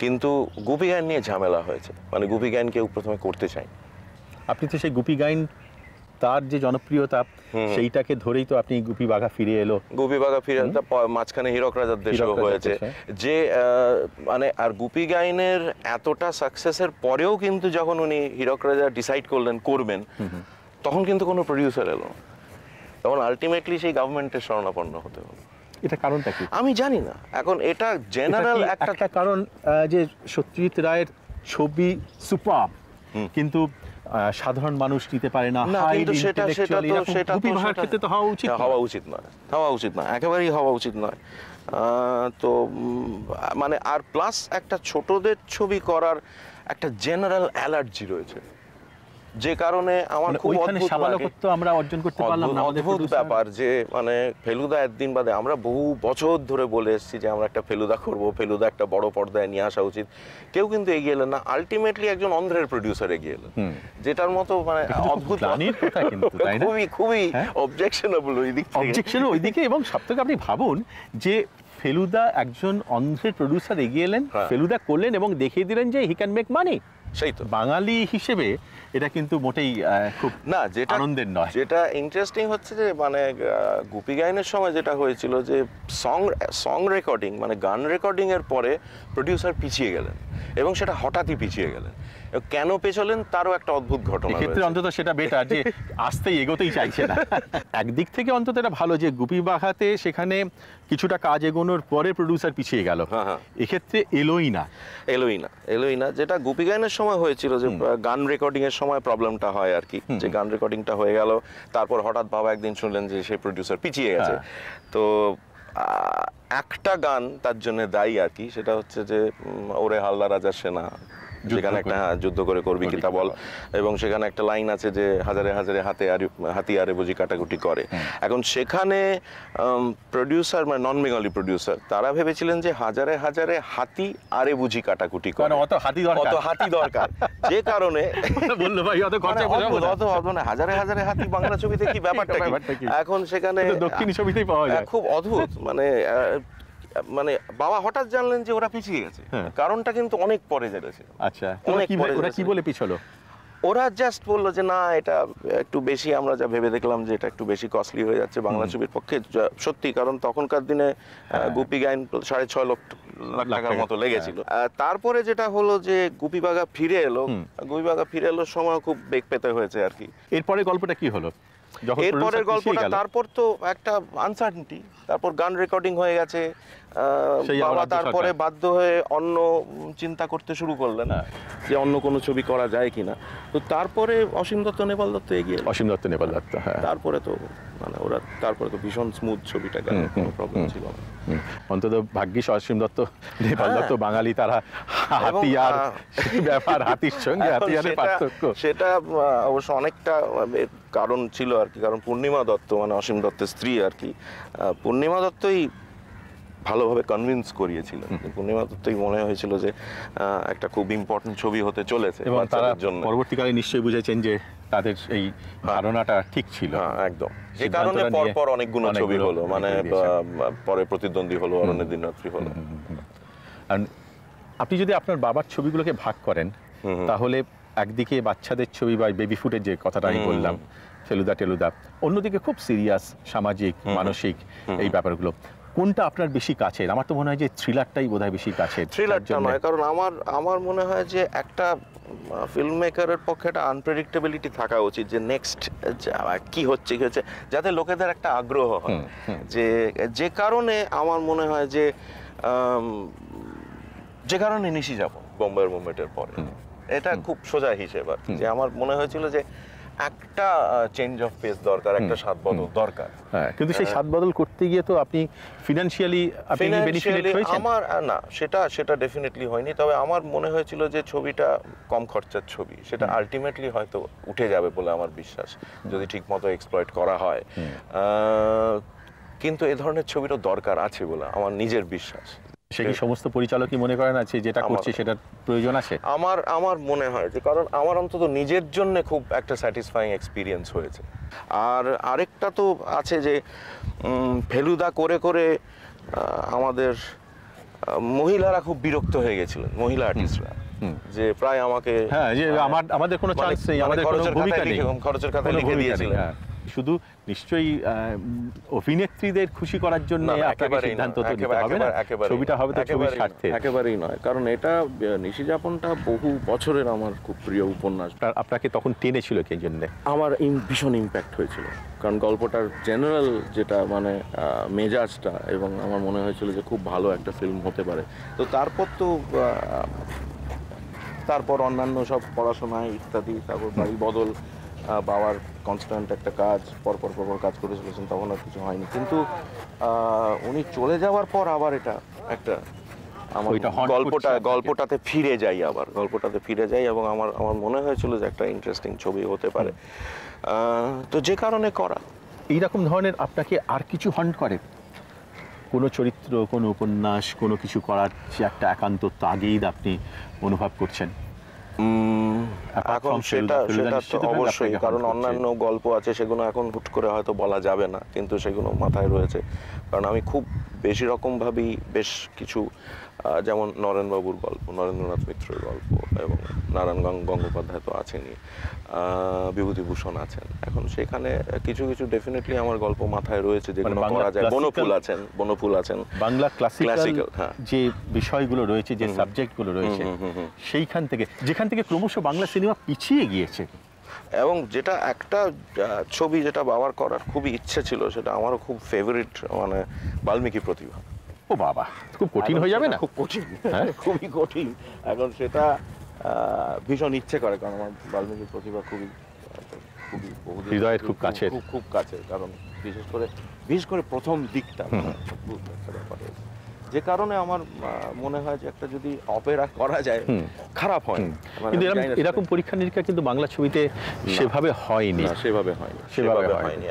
কিন্তু গুপি গাইন নিয়ে ঝামেলা হয়েছে, মানে গুপি গাইন কেউ প্রথমে করতে চায়। আপনি তো সেই গুপি গাইন, তার যে জনপ্রিয়তা সেইটাকে ধরেই তো আপনি গুপি বাঘা ফিরে এলো, মাঝখানে হীরক রাজার দেশও হয়েছে, যে মানে আর গুপি গাইনের এতটা সাকসেসের পরেও কিন্তু যখন উনি হীরক রাজা ডিসাইড করবেন, তখন কিন্তু কোনো প্রডিউসার এলো, তখন আলটিমেটলি সেই গভর্নমেন্টের শরণাপন্ন হতে হলো। এটা কারণটা কি আমি জানি না, এখন এটা জেনারেল একটা কারণ যে সত্যজিৎ রায়ের ছবি সুপার, কিন্তু সাধারণ মানুষ নিতে পারে না, হওয়া উচিত নয়, একেবারেই হওয়া উচিত নয়। তো মানে আর প্লাস একটা ছোটদের ছবি করার একটা জেনারেল অ্যালার্জি রয়েছে, যে কারণে আমার খুব আমরা অর্জন করতে পারলাম না। অদ্ভুত ব্যাপার যে মানে ফেলুদা একদিন বাদে, আমরা বহু বছর ধরে বলে এসেছি যে আমরা একটা ফেলুদা করব, ফেলুদা একটা বড় পর্দায় নিয়ে আসা উচিত, কেউ কিন্তু এগিয়ে এলেন না। আলটিমেটলি একজন অন্ধ্রের প্রডিউসার এগিয়ে এলেন, যেটার মতো মানে অদ্ভুত, খুবই অবজেকশনেবল ওই দিকে। এবং সবথেকে আপনি ভাবুন যে ফেলুদা একজন অন্ধ্রের প্রডিউসার এগিয়ে এলেন, ফেলুদা করলেন এবং দেখিয়ে দিলেন যে হি ক্যান মেক মানি। সেই তো বাঙালি হিসেবে এটা কিন্তু মোটেই খুব না, যেটা আনন্দের নয়। যেটা ইন্টারেস্টিং হচ্ছে যে মানে গুপি গাইনের সময় যেটা হয়েছিল যে সং রেকর্ডিং মানে গান রেকর্ডিং এর পরে প্রডিউসার পিছিয়ে গেলেন, এবং সেটা হঠাৎই পিছিয়ে গেলেন। কেন পেছলেন তারও একটা অদ্ভুত ঘটনা। এক্ষেত্রে অন্তত সেটা বেটার যে আসতেই এগোতেই চাইছে না। একদিক থেকে অন্তত এটা ভালো যে গুপি বাঘাতে সেখানে কিছুটা কাজ এগোনোর পরে প্রডিউসার পিছিয়ে গেল, এক্ষেত্রে এলোই না। যেটা গুপি গাইনের সময় হয়েছিল যে গান রেকর্ডিং এর সময় প্রবলেমটা হয় আর কি, যে গান রেকর্ডিংটা হয়ে গেল, তারপর হঠাৎ বাবা একদিন শুনলেন যে সেই প্রডিউসার পিছিয়ে গেছে। তো একটা গান তার জন্য দায়ী আর কি, সেটা হচ্ছে যে ওরে হালদা রাজার সেনা, যেখানে একটা যুদ্ধ করে করবি কি তা বল, এবং সেখানে একটা লাইন আছে যে হাজারে হাজারে হাতিয়ারে বুঝি কাটাকুটি করে। এখন সেখানে প্রডিউসার মানে নন বেঙ্গলি প্রডিউসার, তারা ভেবেছিলেন যে হাজারে হাজারে হাতি আরে বুঝি কাটাকুটি করে, অত হাতি দরকার, যে কারণে বললো ভাই অত হাজারে হাজারে হাতি বাংলা ছবিতে কি ব্যাপারটা কি? এখন সেখানে দক্ষিণী ছবিতেই পাওয়া যায়, খুব অদ্ভুত। মানে বাবা হঠাৎ জানলেন যে ওরা পিছিয়ে গেছে, কারণটা কিন্তু অনেক পরে জেনেছিল। আচ্ছা, ওরা কি বলে পিছলো? ওরা জাস্ট বললো যে না এটা একটু বেশি, আমরা যা ভেবে দেখলাম যে এটা একটু বেশি কস্টলি হয়ে যাচ্ছে বাংলা ছবির পক্ষে। সত্যি, কারণ তখনকার দিনে গুপি গাইন 6.5 লাখ টাকার মতো লেগেছিল। তারপরে যেটা হলো যে গুপি বাঘা ফিরে এলো, গুপি বাঘা ফিরে এলোর সময় খুব বেগ পেতে হয়েছে আর কি। এরপরে গল্পটা কি হলো? এরপরের গল্পটা তারপর তো একটা আনসার্টেনিটি, তারপর গান রেকর্ডিং হয়ে গেছে, বাবা তারপরে বাধ্য হয়ে অন্য চিন্তা করতে শুরু করলেন যে অন্য কোনো ছবি করা যায় কিনা। তো তারপরে অসীম দত্ত নেপাল দত্ত এগিয়ে, অসীম দত্ত নেপাল দত্ত, হ্যাঁ। তারপরে তো মানে ওরা তারপরে তো ভীষণ স্মুথ ছবিটা গেল, কোনো প্রবলেম ছিল না। অন্তত ভাগ্যিস অসীম দত্ত নেপাল দত্ত বাঙালি, তারা হাতিয়ার ব্যাপার, হাতির সঙ্গে হাতিয়ারের পার্থক্য, সেটা অবশ্য অনেকটা কারণ ছিল আর কি। কারণ পূর্ণিমা দত্ত মানে অসীম দত্তের স্ত্রী আর কি, পূর্ণিমা দত্তই ভালোভাবে কনভিন্স করিয়েছিল। পূর্ণিমা দত্তই মনে হয়েছিল যে একটা খুব ইম্পর্টেন্ট ছবি হতে চলেছে এবং তারা পরবর্তীকালে নিশ্চয়ই বুঝেছেন যে তাদের এই ধারণাটা ঠিক ছিল। একদম, যে কারণে পরপর অনেকগুলো ছবি হলো, মানে পরে প্রতিদ্বন্দ্বী হলো, অরণ্যের দিনরাত্রি হলো। আর আপনি যদি আপনার বাবার ছবিগুলোকে ভাগ করেন, তাহলে একদিকে বাচ্চাদের ছবি বা বেবি ফুটের যে কথাটা আমি বললাম, ফেলুদা টেলুদা, অন্যদিকে খুব সিরিয়াস সামাজিক মানসিক এই ব্যাপারগুলো, কোনটা আপনার বেশি কাছের? আমার তো মনে হয় যে থ্রিলারটাই বোধহয় বেশি কাছের। থ্রিলারটা নয়, কারণ আমার মনে হয় যে একটা ফিল্ম মেকারের পক্ষে একটা আনপ্রেডিক্টেবিলিটি থাকা উচিত, যে নেক্সট কি হচ্ছে যাতে লোকেদের একটা আগ্রহ হয়। যে কারণে আমার মনে হয় যে কারণে নিশি যাব বোম্বের মুভমেন্টের পরে, এটা খুব সোজা হিসেব আর কি। যে আমার মনে হয়েছিল যে একটা চেঞ্জ অফ পেস দরকার, একটা স্বাদ বদল দরকার। হ্যাঁ, কিন্তু সেই স্বাদ বদল করতে গিয়ে তো আপনি ফিনান্সিয়ালি বেনিফিটেড হয়েছেন? আমার না, সেটা ডেফিনেটলি হয়নি। তবে আমার মনে হয়েছিল যে ছবিটা কম খরচার ছবি, সেটা আলটিমেটলি হয়তো উঠে যাবে বলে আমার বিশ্বাস, যদি ঠিকমতো এক্সপ্লয়েট করা হয়। কিন্তু এ ধরনের ছবিরও দরকার আছে বলে আমার নিজের বিশ্বাস। সে কি সমস্ত পরিচালকই মনে করেন আছে যেটা করছে সেটার প্রয়োজন আছে? আমার মনে হয় যে, কারণ আমার অন্তত নিজের জন্য খুব একটা স্যাটিসফাইং এক্সপিরিয়েন্স হয়েছে। আর আরেকটা তো আছে যে ফেলুদা করে করে আমাদের মহিলারা খুব বিরক্ত হয়ে গেছিলেন, মহিলা আর্টিস্টরা, যে প্রায় আমাকে আমাদের কোনো চান্স নেই, আমাদের কোনো ভূমিকা নেই, খরচের খাতায় লিখে দিয়েছিলেন। শুধু নিশ্চয়ই অভিনেত্রীদের খুশি করার জন্য আপনাকে সিদ্ধান্ত তো নিতে হবে না, ছবিটা হবে তো ছবির স্বার্থে। একেবারেই নয়, কারণ এটা নিশি যাপনটা বহু বছরের আমার খুব প্রিয় উপন্যাস। আপনাকে তখন টেনেছিল কি জন্য? আমার ভীষণ ইম্প্যাক্ট হয়েছিল, কারণ গল্পটার জেনারেল যেটা মানে মেজাজটা, এবং আমার মনে হয়েছিল যে খুব ভালো একটা ফিল্ম হতে পারে। তো তারপর অন্যান্য সব পড়াশোনায় ইত্যাদি, তারপর বাড়ি বদল, বাবার কনস্ট্যান্ট একটা কাজ, পরপর কাজ করে চলেছেন, তখন আর কিছু হয়নি। কিন্তু উনি চলে যাওয়ার পর আবার এটা একটা গল্পটাতে ফিরে যাই, এবং আমার মনে হয়েছিল যে একটা ইন্টারেস্টিং ছবি হতে পারে। তো যে কারণে করা। এইরকম ধরনের আপনাকে আর কিছু হন্ট করে? কোনো চরিত্র, কোনো উপন্যাস, কোনো কিছু করার যে একটা একান্ত তাগিদ আপনি অনুভব করছেন? এখন সেটা তো অবশ্যই, কারণ অন্যান্য গল্প আছে, সেগুলো এখন হুট করে হয়তো বলা যাবে না, কিন্তু সেগুলো মাথায় রয়েছে। কারণ আমি খুব বেশি রকম ভাবি বেশ কিছু, যেমন নরেনবাবুর গল্প, নরেন্দ্রনাথ মিত্রের গল্প, এবং নারায়ণ গঙ্গোপাধ্যায় তো আছেনই, বিভূতিভূষণ আছেন। এখন সেখানে কিছু কিছু ডেফিনেটলি আমার গল্প মাথায় রয়েছে, যেগুলো করা যায়। বনফুল আছেন, বাংলা ক্লাসিক্যাল যে বিষয়গুলো রয়েছে, যে সাবজেক্টগুলো রয়েছে, সেইখান থেকে যেখান থেকে ক্রমশ বাংলা সিনেমা পিছিয়ে গিয়েছে। এবং যেটা একটা ছবি যেটা বাবার করার খুবই ইচ্ছে ছিল, সেটা আমারও খুব ফেভারিট, মানে বাল্মীকি প্রতিভা। ও বাবা, খুব কঠিন হয়ে যাবে না? খুব কঠিন, খুবই কঠিন। এখন সেটা ভীষণ ইচ্ছে করে, কারণ আমার বাল্মীকি প্রতিভা খুবই হৃদয়ের খুব কাছের, খুব কাছের। কারণ বিশেষ করে প্রথম দিকটা যে কারণে আমার মনে হয় যে একটা যদি অপেরা করা যায়, খারাপ হয়। কিন্তু এরকম পরীক্ষা নিরীক্ষা কিন্তু বাংলা ছবিতে সেভাবে হয়নি।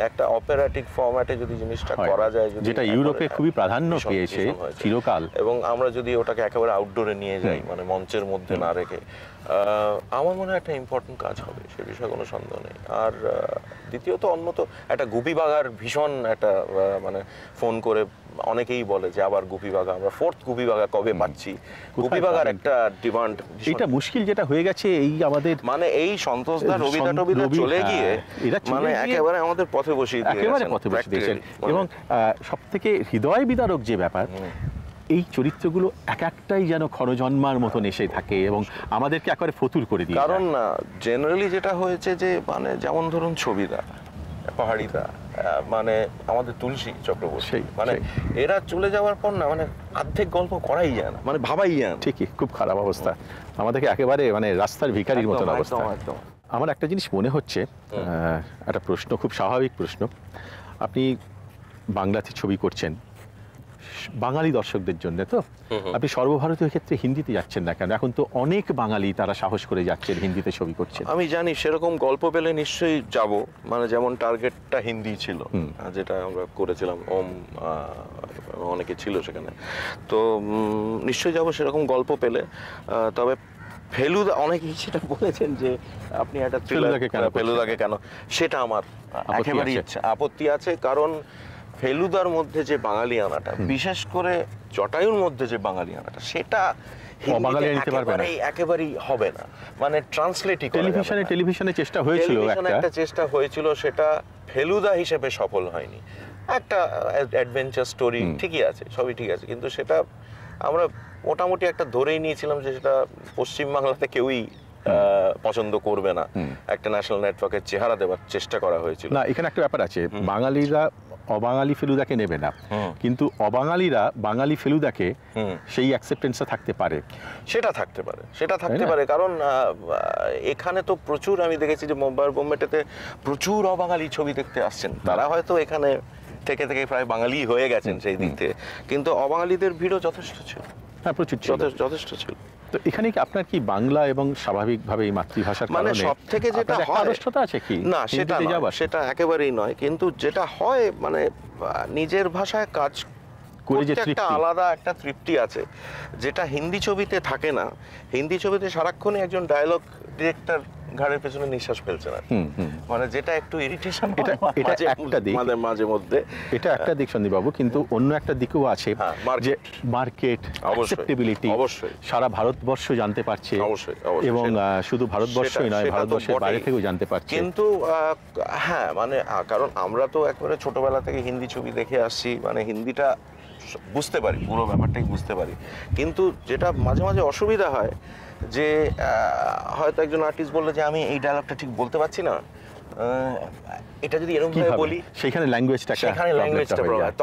একটা অপেরাটিক ফরম্যাটে যদি জিনিসটা করা যায়, যেটা ইউরোপে খুবই প্রাধান্য পেয়েছে চিরকাল, এবং আমরা যদি ওটাকে একেবারে আউটডোরে নিয়ে যাই, মানে মঞ্চের মধ্যে না রেখে, আমার মনে হয় একটা ইম্পর্টেন্ট কাজ হবে, সে বিষয়ে কোনো সন্দেহ নেই। আর দ্বিতীয়ত অন্যত একটা গুপি বাঘার ভীষণ একটা মানে ফোন করে অনেকেই বলে যে আবার গুপি বাঘা, আমরা 4th গুপি বাঘা কবে পাচ্ছি। গুপি বাঘার একটা ডিমান্ড, এটা মুশকিল যেটা হয়ে গেছে এই আমাদের, মানে এই সন্তোষদা রবিদা টবিদা চলে গিয়ে মানে একেবারে আমাদের পথে বসিয়ে দিয়েছেন, একেবারে পথে বসিয়ে দিয়েছেন। এবং সব থেকে হৃদয় বিদারক যে ব্যাপার, এই চরিত্রগুলো এক একটাই যেন ক্ষরজন্মার মতন এসে থাকে এবং আমাদেরকে একেবারে ফতুর করে দিয়ে। কারণ জেনারেলি যেটা হয়েছে যে মানে যেমন ধরুন ছবিদা, পাহাড়িদা, মানে আমাদের তুলসী চক্রবর্তী, মানে এরা চলে যাওয়ার পর না মানে অর্ধেক গল্প করাই যায় না, মানে ভাবাই যায় না। ঠিকই, খুব খারাপ অবস্থা, আমাদেরকে একেবারে মানে রাস্তার ভিখারির মতন অবস্থা। আমার একটা জিনিস মনে হচ্ছে, একটা প্রশ্ন, খুব স্বাভাবিক প্রশ্ন, আপনি বাংলাতে ছবি করছেন বাঙালি দর্শকদের জন্য, তো আপনি সর্বভারতীয় ক্ষেত্রে হিন্দিতে যাচ্ছেন না কেন? এখন তো অনেক বাঙালি তারা সাহস করে যাচ্ছেন, হিন্দিতে ছবি করছেন। আমি জানি সেরকম গল্প পেলে নিশ্চয়ই যাব, মানে যেমন টার্গেটটা হিন্দি ছিল, যেটা আমরা করেছিলাম, ওম অনেকে ছিল সেখানে, তো নিশ্চয়ই যাব সেরকম গল্প পেলে। তবে ফেলুদা, অনেকেই সেটা বলেছেন যে আপনি একটা ফেলুদাকে কেন, সেটা আমার একেবারে আপত্তি আছে। কারণ ফেলুদার মধ্যে যে বাঙালি আনাটা, বিশেষ করে জটায়ুর মধ্যে যে বাঙালি আনাটা, সেটা একেবারেই হবে না, মানে ট্রান্সলেটই টেলিভিশনে চেষ্টা হয়েছিল, একটা চেষ্টা হয়েছিল, সেটা ফেলুদা হিসেবে সফল হয়নি। একটা অ্যাডভেঞ্চার স্টোরি ঠিকই আছে, সবই ঠিক আছে, কিন্তু সেটা আমরা মোটামুটি একটা ধরেই নিয়েছিলাম যে সেটা পশ্চিমবাংলাতে কেউই পছন্দ করবে না, একটা ন্যাশনাল নেটওয়ার্কের চেহারা দেওয়ার চেষ্টা করা হয়েছিল। না, এখানে একটা ব্যাপার আছে, বাঙালিরা অবাঙালি ফেলুদাকে নেবে না, কিন্তু অবাঙালিরা বাঙালি ফেলুদাকে সেই অ্যাকসেপ্টেন্সটা থাকতে পারে, সেটা থাকতে পারে, কারণ এখানে তো প্রচুর, আমি দেখেছি যে মুম্বাই বোম্বেতে প্রচুর অবাঙালি ছবি দেখতে আসছেন, তারা হয়তো এখানে থেকে থেকে প্রায় বাঙালি হয়ে গেছেন সেই দিক থেকে, কিন্তু অবাঙালিদের ভিড়ও যথেষ্ট ছিল। হ্যাঁ, প্রচুর যথেষ্ট ছিল। তো এখানে কি আপনার কি বাংলা এবং স্বাভাবিকভাবে এই মাতৃভাষার মানে সব থেকে যেটা হয় আড়ষ্টতা আছে কি? না, সেটা একেবারেই নয়, কিন্তু যেটা হয় মানে নিজের ভাষায় কাজ করে যে একটা আলাদা একটা তৃপ্তি আছে, যেটা হিন্দি ছবিতে থাকে না। হিন্দি ছবিতে সারাক্ষণই একজন ডায়লগ ডিরেক্টর ঘাড়ের পেছনে নিঃশ্বাস ফেলছে না, মানে যেটা একটু ইরিটেশন মাঝে মধ্যে। এটা একটা দিক সন্দীপবাবু, কিন্তু অন্য একটা দিকও আছে, যে মার্কেট অ্যাকসেপ্টেবিলিটি সারা ভারতবর্ষ জানতে পারছে, এবং শুধু ভারতবর্ষই নয়, ভারতবর্ষের বাইরে থেকেও জানতে পারছে। কিন্তু হ্যাঁ, মানে কারণ আমরা তো একবারে ছোটবেলা থেকে হিন্দি ছবি দেখে আসছি, মানে হিন্দিটা বুঝতে পারি, পুরো ব্যাপারটাই বুঝতে পারি, কিন্তু যেটা মাঝে মাঝে অসুবিধা হয় যে হয়তো একজন আর্টিস্ট বললো যে আমি এই ডায়লগটা ঠিক বলতে পারছি না, এটা যদি এরকম ভাবে বলি, সেখানে ল্যাঙ্গুয়েজটা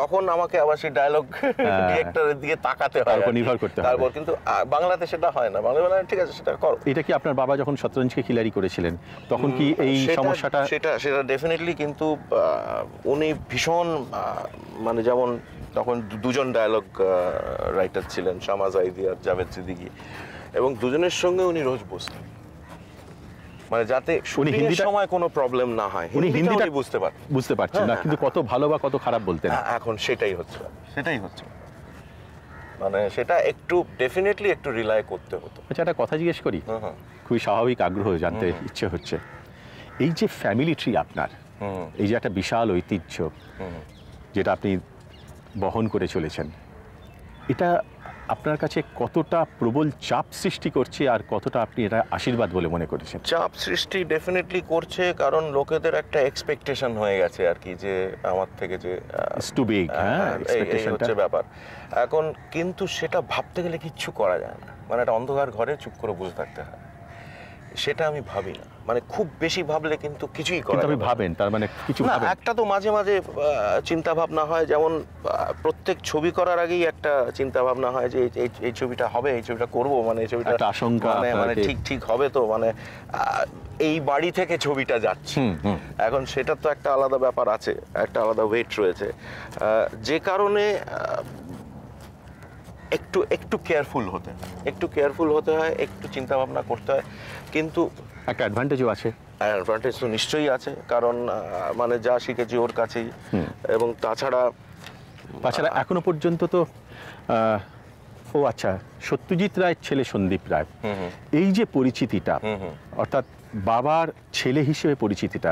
তখন আমাকে আবার সেই ডায়লগ ডিরেক্টরের দিকে তাকাতে হয়, নির্ভর করতে হয়। তারপর কিন্তু বাংলাতে সেটা হয় না, বাংলা ঠিক আছে সেটা করো। এটা কি আপনার বাবা যখন শতরঞ্জকে খিলাড়ি করেছিলেন তখন কি এই সমস্যাটা? সেটা ডেফিনেটলি, কিন্তু উনি ভীষণ, মানে যেমন তখন দুজন ডায়লগ রাইটার ছিলেন, শামা জাইদি আর জাভেদ সিদ্দিকী, এবং দুজনের সঙ্গে উনি রোজ বসতেন, মানে যাতে শুটিংয়ের সময় কোনো প্রবলেম না হয়। উনি হিন্দিটা বুঝতে পারছেন না, কিন্তু কত ভালো বা কত খারাপ বলতেন। এখন সেটাই হচ্ছে, মানে সেটা একটু ডেফিনেটলি একটু রিলাই করতে হতো। আচ্ছা, একটা কথা জিজ্ঞেস করি, খুবই স্বাভাবিক আগ্রহ জানতে ইচ্ছে হচ্ছে, এই যে ফ্যামিলি ট্রি আপনার, এই যে একটা বিশাল ঐতিহ্য যেটা আপনি বহন করে চলেছেন, এটা আপনার কাছে কতটা প্রবল চাপ সৃষ্টি করছে, আর কতটা আপনি এটা আশীর্বাদ বলে মনে করেছেন? চাপ সৃষ্টি ডেফিনেটলি করছে, কারণ লোকেদের একটা এক্সপেকটেশন হয়ে গেছে আর কি, যে আমার থেকে যে হচ্ছে ব্যাপার এখন। কিন্তু সেটা ভাবতে গেলে কিচ্ছু করা যায় না, মানে একটা অন্ধকার ঘরে চুপ করে বসে থাকতে হয়, সেটা আমি ভাবি না, মানে খুব বেশি ভাবলে কিন্তু কিছুই করা যাবে না। ভাবেন তার মানে কিছু না, একটা তো মাঝে মাঝে চিন্তা ভাবনা হয়, যেমন প্রত্যেক ছবি করার আগেই একটা চিন্তা ভাবনা হয় যে এই ছবিটা হবে, এই ছবিটা করব, মানে এই ছবিটা একটা আশঙ্কা, মানে ঠিক হবে তো, মানে এই বাড়ি থেকে ছবিটা যাচ্ছে, এখন সেটা তো একটা আলাদা ব্যাপার আছে, একটা আলাদা ওয়েট রয়েছে, যে কারণে একটু কেয়ারফুল হতে হয়, একটু চিন্তা ভাবনা করতে হয়, কিন্তু একটা অ্যাডভান্টেজও আছে। অ্যাডভান্টেজ তো নিশ্চয়ই আছে, কারণ মানে যা শিখেছি ওর কাছেই, এবং তাছাড়া এখনো পর্যন্ত তো আচ্ছা, সত্যজিৎ রায়ের ছেলে সন্দীপ রায়, এই যে পরিচিতিটা, অর্থাৎ বাবার ছেলে হিসেবে পরিচিতিটা,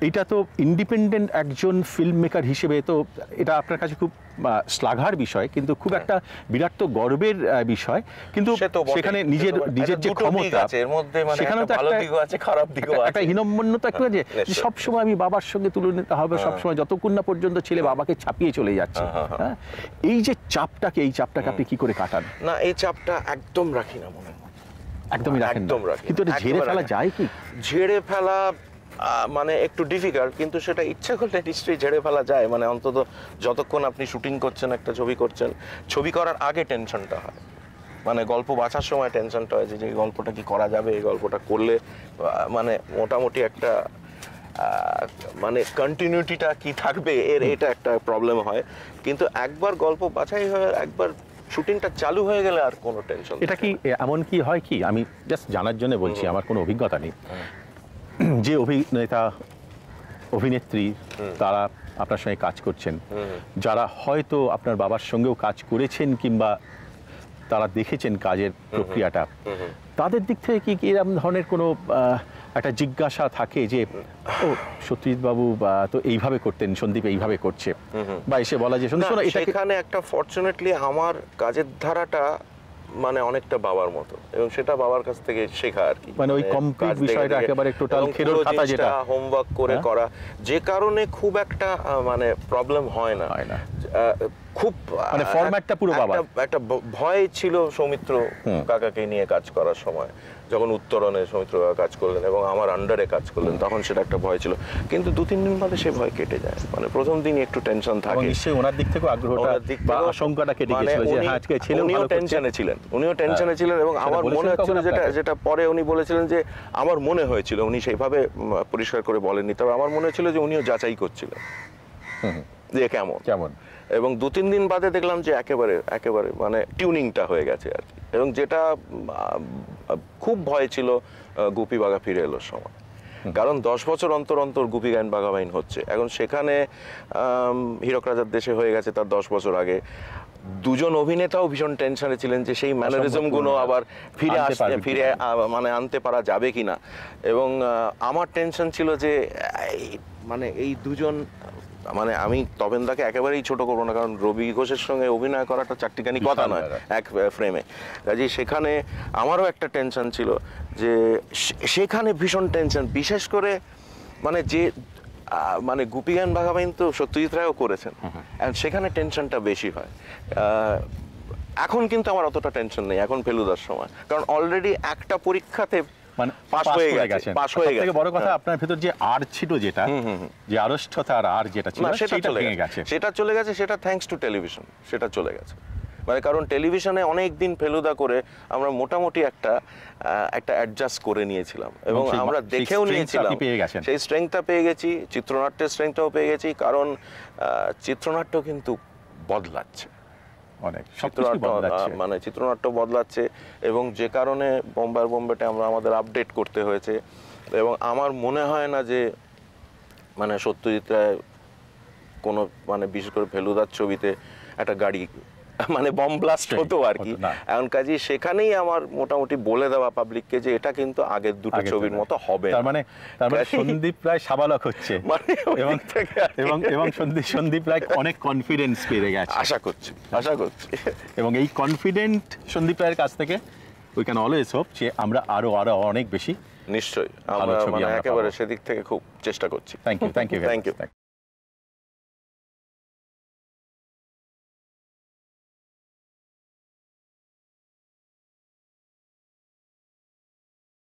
এটা তো ইন্ডিপেন্ডেন্ট একজন ফিল্ম মেকার হিসেবে তো এটা আপনার কাছে খুব শ্লাঘার বিষয়, কিন্তু খুব একটা বিরাট তো গর্বের বিষয়, কিন্তু সেখানে নিজের যে ক্ষমতা সেখানে তো ভালো দিকও আছে, খারাপ দিকও আছে, একটা হীনম্মন্যতা একটু আছে যে সবসময় আমি বাবার সঙ্গে তুলে নিতে হবে, সবসময় যতক্ষণ না পর্যন্ত ছেলে বাবাকে ছাপিয়ে চলে যাচ্ছে। হ্যাঁ, এই যে চাপটাকে আপনি কি করে কাটান? না, এই চাপটা একদম রাখি না মনে, একদমই রাখেন না, কিন্তু এটা ঝেড়ে ফেলা যায় কি? ঝেড়ে ফেলা মানে একটু ডিফিকাল্ট, কিন্তু সেটা ইচ্ছা করলে নিশ্চয়ই ঝেড়ে ফেলা যায়। মানে অন্তত যতক্ষণ আপনি শুটিং করছেন, একটা ছবি করছেন, ছবি করার আগে টেনশনটা হয়, মানে গল্প বাঁচার সময় টেনশনটা হয় যে এই গল্পটা কি করা যাবে, এই গল্পটা করলে মানে মোটামুটি একটা মানে কন্টিনিউটিটা কি থাকবে এটা একটা প্রবলেম হয়। কিন্তু একবার গল্প বাছাই হয়ে একবার শুটিংটা চালু হয়ে গেলে আর কোনো টেনশন। এটা কি এমন কি হয় কি, আমি জাস্ট জানার জন্য বলছি, আমার কোনো অভিজ্ঞতা নেই, যে অভিনেতা অভিনেত্রী তারা আপনার সঙ্গে কাজ করছেন, যারা হয়তো আপনার বাবার সঙ্গেও কাজ করেছেন কিংবা তারা দেখেছেন কাজের প্রক্রিয়াটা, তাদের দিক থেকে কি এরকম ধরনের কোনো একটা জিজ্ঞাসা থাকে যে ও সত্যজিৎ বাবু তো এইভাবে করতেন, সন্দীপ এইভাবে করছে, বা এসে বলা যে শোনো এখানে একটা ফরচুনেটলি আমার কাজের ধারাটা মানে অনেকটা বাবার মতো, এবং সেটা বাবার কাছ থেকে শেখা আর কি, মানে ওই কমপ্লিট বিষয়টা একেবারে টোটাল খেরোর খাতা যেটা হোমওয়ার্ক করে করা, যে কারণে খুব একটা মানে প্রবলেম হয় না। খুব মানে ফরম্যাটটা পুরো বাবা। একটা ভয় ছিল সৌমিত্র কাকাকে নিয়ে কাজ করার সময়, যখন উত্তরণে সৌমিত্র কাকা কাজ করলেন এবং আমার আন্ডারে কাজ করলেন, তখন সেটা একটা ভয় ছিল, কিন্তু 2-3 দিন বাদে সে ভয় কেটে যায়। মানে প্রথম দিনই একটু টেনশন থাকে, নিশ্চয়ই ওনার দিক থেকে আগ্রহটা বা আশঙ্কাটা কেটে গিয়েছিল যে হ্যাঁ আজকে ছেলেও ভালো করছে। উনিও টেনশনে ছিলেন, এবং আমার মনে হচ্ছিল যেটা পরে উনি বলেছিলেন যে আমার মনে হয়েছিল, উনি সেইভাবে পরিষ্কার করে বলেননি, তবে আমার মনে হচ্ছিল যে উনিও যাচাই করছিলেন যে কেমন, এবং 2-3 দিন বাদে দেখলাম যে একেবারে মানে টিউনিংটা হয়ে গেছে আর কি। এবং যেটা খুব ভয় ছিল গুপি বাঘা ফিরে এলোর সময়, কারণ 10 বছর অন্তর অন্তর গুপি গাইন বাঘা বাইন হচ্ছে, এখন সেখানে হীরক রাজার দেশে হয়ে গেছে তার 10 বছর আগে। দুজন অভিনেতাও ভীষণ টেনশনে ছিলেন যে সেই ম্যানারিজম গুলো আবার ফিরে মানে আনতে পারা যাবে কিনা, এবং আমার টেনশন ছিল যে মানে এই দুজন, মানে আমি তপেনদাকে একেবারেই ছোট করবো না, কারণ রবি ঘোষের সঙ্গে অভিনয় করাটা চারটিখানি কথা নয় এক ফ্রেমে, কাজে সেখানে আমারও একটা টেনশন ছিল যে সেখানে ভীষণ টেনশন, বিশেষ করে মানে যে মানে গুপি গান বাঘাবাইন তো সত্যজিৎ রায়ও করেছেন, সেখানে টেনশনটা বেশি হয়। এখন কিন্তু আমার অতটা টেনশন নেই এখন ফেলুদার সময়, কারণ অলরেডি একটা পরীক্ষাতে মানে পাস হয়ে গেছে। থেকে বড় কথা আপনার ভেতর যে আর ছিল, যেটা যে আড়ষ্ঠতা আর যেটা ছিল সেটা চলে গেছে, সেটা থ্যাঙ্কস টু টেলিভিশন, সেটা চলে গেছে। মানে কারণ টেলিভিশনে অনেক দিন ফেলুদা করে আমরা মোটামুটি একটা অ্যাডজাস্ট করে নিয়েছিলাম, এবং আমরা দেখেও নিয়েছিলাম সেই স্ট্রেংথটা পেয়ে গেছি, চিত্রনাট্যের স্ট্রেংথটাও পেয়ে গেছি, কারণ চিত্রনাট্য কিন্তু বদলাচ্ছে অনেক, মানে চিত্রনাট্য বদলাচ্ছে, এবং যে কারণে বোম্বেতে আমরা আমাদের আপডেট করতে হয়েছে। এবং আমার মনে হয় না যে মানে সত্যজিৎ রায় কোনো মানে বিশেষ করে ফেলুদার ছবিতে একটা গাড়ি মানে বম ব্লাস্ট হতো আর কি, এখন কাজে সেখানেই আমার মোটামুটি বলে দেওয়া পাবলিককে যে এটা কিন্তু আগের দুটো ছবির মতো হবে। তার মানে সন্দীপ রায় সাবালক হচ্ছে, এবং সন্দীপ রায় অনেক কনফিডেন্স পেয়ে গেছে, আশা করছি। এবং এই কনফিডেন্ট সন্দীপ রায়ের কাছ থেকে উই ক্যান অলওয়েজ হোপ যে আমরা আরো অনেক বেশি নিশ্চয়ই আমরা মানে একেবারে সেদিক থেকে খুব চেষ্টা করছি। Thank you.